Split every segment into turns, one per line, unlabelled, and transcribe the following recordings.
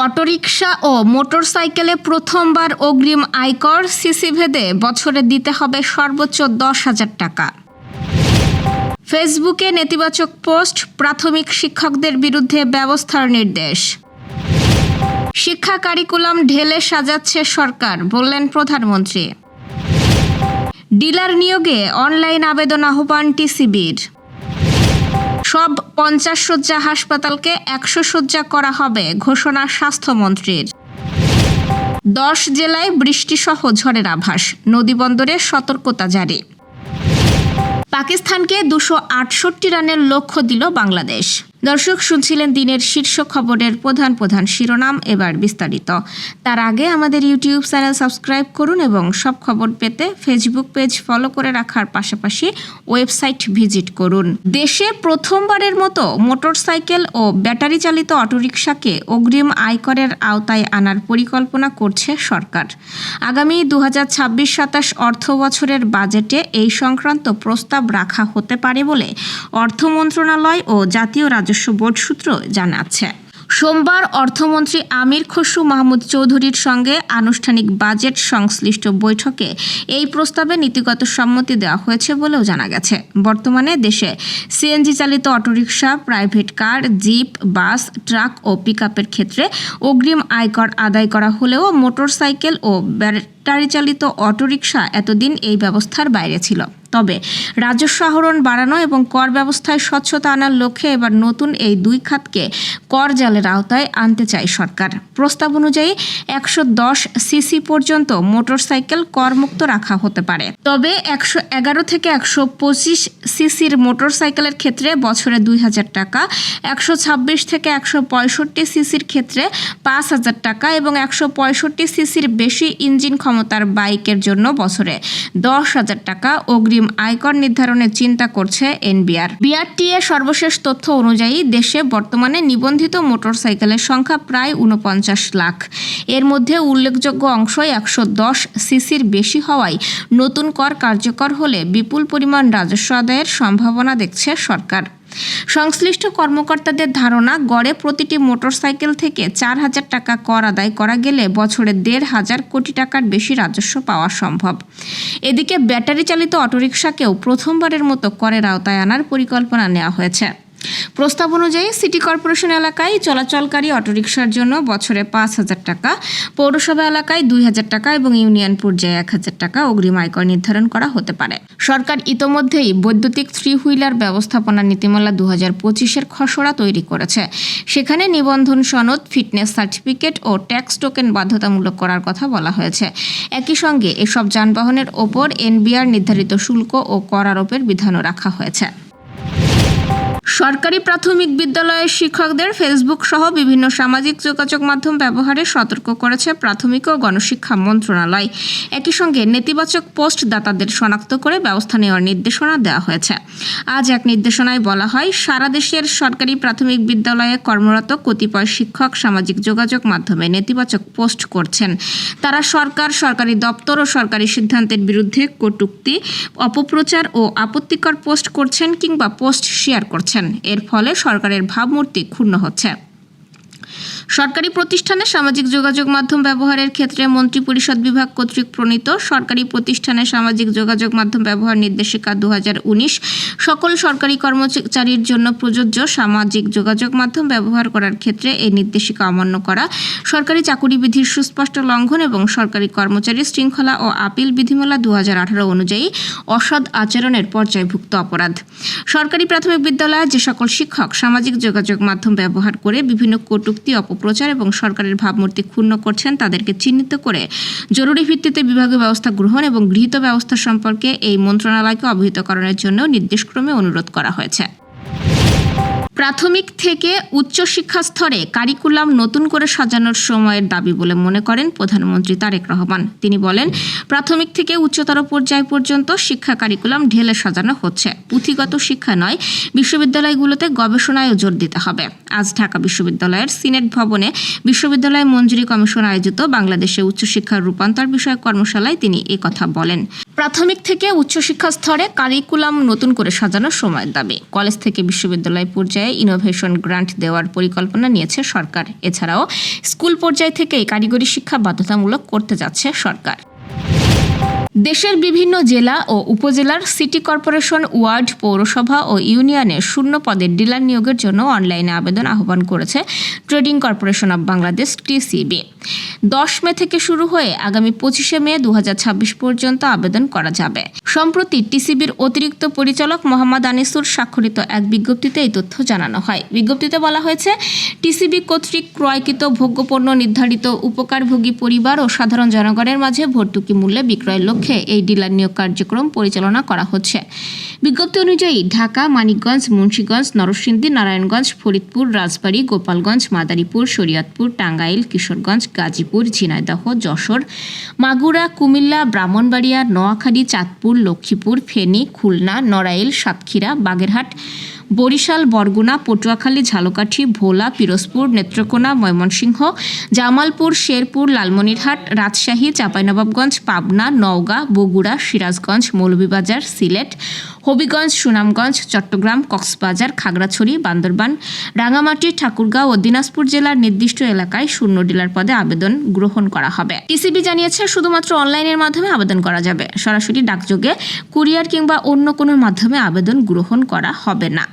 Autorickshaw ও মোটরসাইকেলে প্রথমবার অগ্রিম আয়কর সিসি ভেদে বছরে দিতে হবে সর্বোচ্চ 10,000 টাকা। ফেসবুকে নেতিবাচক পোস্ট, প্রাথমিক শিক্ষকদের বিরুদ্ধে ব্যবস্থার নির্দেশ। শিক্ষা কারিকুলাম ঢেলে সাজাচ্ছে সরকার, বললেন প্রধানমন্ত্রী। ডিলার নিয়োগে অনলাইন আবেদন আহ্বান টিসিবির। সব 50 শয্যা হাসপাতালকে 100 শয্যা করা হবে, ঘোষণা স্বাস্থ্যমন্ত্রীর। 10 জেলায় বৃষ্টিসহ ঝড়ের আভাস, নদীবন্দরে সতর্কতা জারি। পাকিস্তানকে 268 রানের লক্ষ্য দিল বাংলাদেশ। দর্শক, শুনছিলেন দিনের শীর্ষ খবরের প্রধান শিরোনাম। এবার বিস্তারিত। তার আগে আমাদের ইউটিউব চ্যানেল সাবস্ক্রাইব করুন এবং সব খবর পেতে ফেসবুক পেজ ফলো করে রাখার পাশাপাশি ওয়েবসাইট ভিজিট করুন। দেশে প্রথমবারের মতো মোটরসাইকেল ও ব্যাটারি চালিত অটোরিকশাকে অগ্রিম আয়করের আওতায় আনার পরিকল্পনা করছে সরকার। আগামী 2026-27 অর্থ বছরের বাজেটে এই সংক্রান্ত প্রস্তাব রাখা হতে পারে বলে অর্থ মন্ত্রণালয় ও জাতীয় রাজস্ব বোর্ড সূত্র জানাচ্ছে। সোমবার অর্থমন্ত্রী আমির খসরু মাহমুদ চৌধুরীর সঙ্গে আনুষ্ঠানিক বাজেট সংশ্লিষ্ট বৈঠকে এই প্রস্তাবে নীতিগত সম্মতি দেওয়া হয়েছে বলেও জানা গেছে। বর্তমানে দেশে সিএনজি চালিত অটোরিকশা, প্রাইভেট কার, জিপ, বাস, ট্রাক ও পিকআপের ক্ষেত্রে অগ্রিম আয়কর আদায় করা হলেও মোটরসাইকেল ও ব্যাটারি চালিত অটোরিকশা এতদিন এই ব্যবস্থার বাইরে ছিল। তবে রাজস্ব আহরণ বাড়ানো এবং কর ব্যবস্থায় স্বচ্ছতা আনার লক্ষ্যে এবার নতুন এই দুই খাতকে কর জালের আওতায় আনতে চায় সরকার। প্রস্তাব অনুযায়ী 110 সিসি পর্যন্ত মোটরসাইকেল করমুক্ত রাখা হতে পারে। তবে 111 থেকে 125 সিসির মোটরসাইকেলের ক্ষেত্রে বছরে 2,000 টাকা, 126 থেকে 165 সিসির ক্ষেত্রে 5,000 টাকা এবং 165 সিসির বেশি ইঞ্জিন ক্ষমতার বাইকের জন্য বছরে 10,000 টাকা অগ্রিম আয়কর নির্ধারণের চিন্তা করছে এনবিআর। বিআরটিএ সর্বশেষ তথ্য অনুযায়ী দেশে বর্তমানে নিবন্ধিত মোটরসাইকেলের সংখ্যা প্রায় 49 লাখ। এর মধ্যে উল্লেখযোগ্য অংশই 110 সিসির বেশি হওয়ায় নতুন কর কার্যকর হলে বিপুল পরিমাণ রাজস্ব আদায়ের সম্ভাবনা দেখছে সরকার। সংশ্লিষ্ট কর্মকর্তাদের ধারণা, গড়ে প্রতিটি মোটরসাইকেল থেকে 4,000 টাকা কর আদায় করা গেলে বছরে 1,500 কোটি টাকার বেশি রাজস্ব পাওয়া সম্ভব। এদিকে ব্যাটারি চালিত অটোরিকশাকেও প্রথমবারের মতো করের আওতায় আনার পরিকল্পনা নেওয়া হয়েছে। প্রস্তাব অনুযায়ী সিটি কর্পোরেশন এলাকায় চলাচলকারী অটোরিকশার জন্য বছরে 5,000 টাকা, পৌরসভা এলাকায় 2,000 টাকা এবং ইউনিয়ন পর্যায়ে 1,000 টাকা অগ্রিম আয়কর নির্ধারণ করা হতে পারে। সরকার ইতোমধ্যেই বৈদ্যুতিক 3 হুইলার ব্যবস্থাপনা নীতিমালা 2025-এর খসড়া তৈরি করেছে। সেখানে নিবন্ধন সনদ, ফিটনেস সার্টিফিকেট ও ট্যাক্স টোকেন বাধ্যতামূলক করার কথা বলা হয়েছে। একই সঙ্গে এসব যানবাহনের ওপর এনবিআর নির্ধারিত শুল্ক ও কর আরোপের বিধানও রাখা হয়েছে। সরকারি প্রাথমিক বিদ্যালয়ের শিক্ষকদের ফেসবুক সহ বিভিন্ন সামাজিক যোগাযোগ মাধ্যম ব্যবহারে সতর্ক করেছে প্রাথমিক ও গণশিক্ষা মন্ত্রণালয়। একই সঙ্গে নেতিবাচক পোস্ট দাতাদের শনাক্ত করে ব্যবস্থা নেওয়ার নির্দেশনা দেওয়া হয়েছে। আজ এক নির্দেশনায় বলা হয়, সারা দেশের সরকারি প্রাথমিক বিদ্যালয়ে কর্মরত কতিপয় শিক্ষক সামাজিক যোগাযোগ মাধ্যমে নেতিবাচক পোস্ট করছেন। তারা সরকার, সরকারি দপ্তর ও সরকারি সিদ্ধান্তের বিরুদ্ধে কটূক্তি, অপপ্রচার ও আপত্তিকর পোস্ট করছেন কিংবা পোস্ট শেয়ার করছেন। এর ফলে সরকারের ভাবমূর্তি ক্ষুণ্ণ হচ্ছে। সরকারি প্রতিষ্ঠানে সামাজিক যোগাযোগ মাধ্যম ব্যবহারের ক্ষেত্রে মন্ত্রিপরিষদ বিভাগ কর্তৃক প্রণীত সরকারি প্রতিষ্ঠানে সামাজিক যোগাযোগ মাধ্যম ব্যবহার নির্দেশিকা 2019 সকল সরকারি কর্মচারীর জন্য প্রযোজ্য। সামাজিক যোগাযোগ মাধ্যম ব্যবহার করার ক্ষেত্রে এই নির্দেশিকা অমান্য করা সরকারি চাকুরি বিধির সুস্পষ্ট লঙ্ঘন এবং সরকারি কর্মচারীর শৃঙ্খলা ও আপিল বিধিমালা 2018 অনুযায়ী অসৎ আচরণের পর্যায়ভুক্ত অপরাধ। সরকারি প্রাথমিক বিদ্যালয়ে যে সকল শিক্ষক সামাজিক যোগাযোগ মাধ্যম ব্যবহার করে বিভিন্ন কটূক্তি, অপপ্রচার এবং সরকারের ভাবমূর্তি ক্ষুণ্ণ করছেন তাদেরকে চিহ্নিত করে জরুরি ভিত্তিতে বিভাগীয় ব্যবস্থা গ্রহণ এবং গৃহীত ব্যবস্থা সম্পর্কে এই মন্ত্রণালয়কে অবহিতকরণের জন্য নির্দেশক্রমে অনুরোধ করা হয়েছে। প্রাথমিক থেকে উচ্চশিক্ষা স্তরে কারিকুলাম নতুন করে সাজানোর সময়ের দাবি বলে মনে করেন প্রধানমন্ত্রী তারেক রহমান। তিনি বলেন, প্রাথমিক থেকে উচ্চতর পর্যায় পর্যন্ত শিক্ষা কারিকুলাম ঢেলে সাজানো হচ্ছে। পুঁথিগত শিক্ষা নয়, বিশ্ববিদ্যালয়গুলোতে গবেষণায়ও জোর দিতে হবে। আজ ঢাকা বিশ্ববিদ্যালয়ের সিনেট ভবনে বিশ্ববিদ্যালয় মঞ্জুরি কমিশন আয়োজিত বাংলাদেশে উচ্চশিক্ষার রূপান্তর বিষয়ক কর্মশালায় তিনি একথা বলেন। প্রাথমিক থেকে উচ্চশিক্ষা স্তরে কারিকুলাম নতুন করে সাজানোর সময়ের দাবি। কলেজ থেকে বিশ্ববিদ্যালয় পর্যায়ে পর্যায়ে ইনোভেশন গ্রান্ট দেওয়ার পরিকল্পনা নিয়েছে সরকার। এছাড়াও স্কুল পর্যায় থেকেই কারিগরি শিক্ষা বাধ্যতামূলক করতে যাচ্ছে সরকার। দেশের বিভিন্ন জেলা ও উপজেলার সিটি কর্পোরেশন, ওয়ার্ড, পৌরসভা ও ইউনিয়নে শূন্য পদের ডিলার নিয়োগের জন্য অনলাইনে আবেদন আহ্বান করেছে trading corporation of Bangladesh TCB. 10 মে থেকে শুরু হয়ে আগামী 25 মে 2026 পর্যন্ত আবেদন করা যাবে। সম্প্রতি টিসিবির অতিরিক্ত পরিচালক মোহাম্মদ আনিসুর স্বাক্ষরিত এক বিজ্ঞপ্তিতে এই তথ্য জানানো হয়। বিজ্ঞপ্তিতে বলা হয়েছে, টিসিবি কর্তৃক ক্রয়কৃত ভোগ্যপণ্য নির্ধারিত উপকারভোগী পরিবার ও সাধারণ জনগণের মাঝে ভর্তুকি মূল্যে বিক্রয়ের লক্ষ্যে এই ডিলার নিয়োগ কার্যক্রম পরিচালনা করা হচ্ছে। বিজ্ঞপ্তি অনুযায়ী ঢাকা, মানিকগঞ্জ, মুন্সিগঞ্জ, নরসিংদী, নারায়ণগঞ্জ, ফরিদপুর, রাজবাড়ী, গোপালগঞ্জ, মাদারীপুর, শরীয়তপুর, টাঙ্গাইল, কিশোরগঞ্জ, গাজীপুর, ঝিনাইদহ, যশোর, মাগুরা, কুমিল্লা, ব্রাহ্মণবাড়িয়া, নোয়াখালী, চাঁদপুর, লক্ষ্মীপুর, ফেনী, খুলনা, নড়াইল, সাতক্ষীরা, বাগেরহাট, বরিশাল, বরগুনা, পটুয়াখালী, ঝালকাঠি, ভোলা, পিরোজপুর, নেত্রকোনা, ময়মনসিংহ, জামালপুর, শেরপুর, লালমনিরহাট, রাজশাহী, চাঁপাইনবাবগঞ্জ, পাবনা, নওগাঁ, বগুড়া, সিরাজগঞ্জ, মৌলভীবাজার, সিলেট, হবিগঞ্জ, সুনামগঞ্জ, চট্টগ্রাম, কক্সবাজার, খাগড়াছড়ি, বান্দরবান, রাঙামাটি, ঠাকুরগাঁও ও দিনাজপুর জেলার নির্দিষ্ট এলাকায় শূন্য ডিলার পদে আবেদন গ্রহণ করা হবে। টিসিবি জানিয়েছে, শুধুমাত্র অনলাইনের মাধ্যমে আবেদন করা যাবে। সরাসরি ডাকযোগে, কুরিয়ার কিংবা অন্য কোনো মাধ্যমে আবেদন গ্রহণ করা হবে না।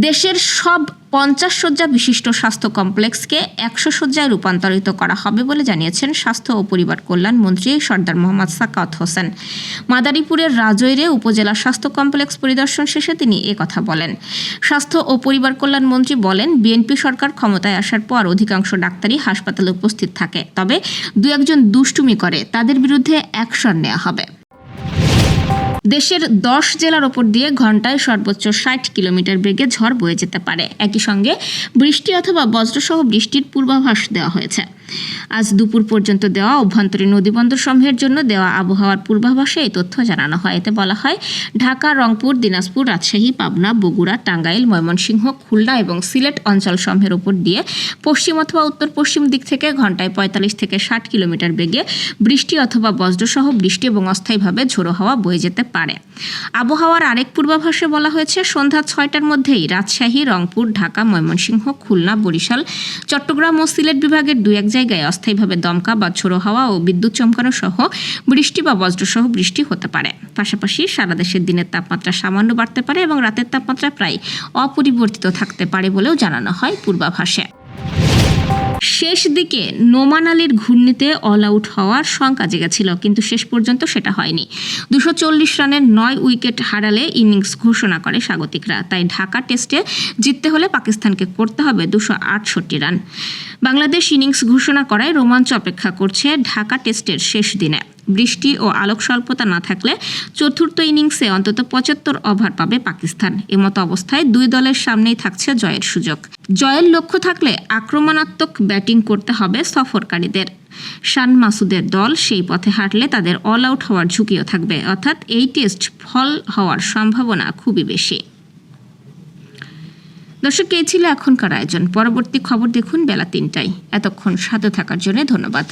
দেশের সব 50 শয্যা বিশিষ্ট স্বাস্থ্য কমপ্লেক্সকে 100 শয্যায় রূপান্তরিত করা হবে বলে জানিয়েছেন স্বাস্থ্য ও পরিবার কল্যাণ মন্ত্রী সরদার মোহাম্মদ সাখাওয়াত হোসেন। মাদারীপুরের রাজৈরে উপজেলা স্বাস্থ্য কমপ্লেক্স পরিদর্শন শেষে তিনি একথা বলেন। স্বাস্থ্য ও পরিবার কল্যাণ মন্ত্রী বলেন, বিএনপি সরকার ক্ষমতায় আসার পর অধিকাংশ ডাক্তারই হাসপাতালে উপস্থিত থাকে, তবে 2-1 দুষ্টুমি করে, তাদের বিরুদ্ধে অ্যাকশন নেওয়া হবে। দেশের 10 জেলার ওপর দিয়ে ঘন্টায় সর্বোচ্চ 60 কিলোমিটার বেগে ঝড় বয়ে যেতে পারে। একই সঙ্গে বৃষ্টি অথবা বজ্রসহ বৃষ্টির পূর্বাভাস দেওয়া হয়েছে। আজ দুপুর পর্যন্ত দেওয়া অভ্যন্তরীণ নদীবন্দর সমূহের জন্য দেওয়া আবহাওয়ার পূর্বাভাসে এই তথ্য জানানো হয়। এতে বলা হয়, ঢাকা, রংপুর, দিনাজপুর, রাজশাহী, পাবনা, বগুড়া, টাঙ্গাইল, ময়মনসিংহ, খুলনা এবং সিলেট অঞ্চল সমূহের উপর দিয়ে পশ্চিম অথবা উত্তর পশ্চিম দিক থেকে ঘন্টায় 45 থেকে 60 কিলোমিটার বেগে বৃষ্টি অথবা বজ্রসহ বৃষ্টি এবং অস্থায়ীভাবে ঝোড়ো হাওয়া বয়ে যেতে পারে। আবহাওয়ার আরেক পূর্বাভাসে বলা হয়েছে, সন্ধ্যা 6টার মধ্যেই রাজশাহী, রংপুর, ঢাকা, ময়মনসিংহ, খুলনা, বরিশাল, চট্টগ্রাম ও সিলেট বিভাগের 2-1 জায়গায় অস্থায়ীভাবে দমকা বা ঝোড়ো হাওয়া ও বিদ্যুৎ চমকানো সহ বৃষ্টি বা বজ্রসহ বৃষ্টি হতে পারে। পাশাপাশি সারা দেশের দিনের তাপমাত্রা সামান্য বাড়তে পারে এবং রাতের তাপমাত্রা প্রায় অপরিবর্তিত থাকতে পারে বলেও জানানো হয় পূর্বাভাসে। শেষ দিকে নোমান আলীর ঘূর্ণিতে অল আউট হওয়ার শঙ্কা জেগেছিল, কিন্তু শেষ পর্যন্ত সেটা হয়নি। 240 রানের 9 উইকেট হারালে ইনিংস ঘোষণা করে স্বাগতিকরা। তাই ঢাকা টেস্টে জিততে হলে পাকিস্তানকে করতে হবে 268 রান। বাংলাদেশ ইনিংস ঘোষণা করায় রোমাঞ্চ অপেক্ষা করছে ঢাকা টেস্টের শেষ দিনে। বৃষ্টি ও আলোক স্বল্পতা না থাকলে চতুর্থ ইনিংসে অন্তত 75 ওভার পাবে পাকিস্তান। এমতো অবস্থায় দুই দলের সামনেই থাকছে জয়ের সুযোগ। জয়ের লক্ষ্য থাকলে আক্রমণাত্মক ব্যাটিং করতে হবে সফরকারীদের। শান মাসুদের দল সেই পথে হাঁটলে তাদের অল আউট হওয়ার ঝুঁকিও থাকবে, অর্থাৎ এই টেস্ট ফল হওয়ার সম্ভাবনা খুবই বেশি। দর্শক, এই ছিল এখনকার আয়োজন। পরবর্তী খবর দেখুন বেলা 3টায়। এতক্ষণ সাথে থাকার জন্য ধন্যবাদ।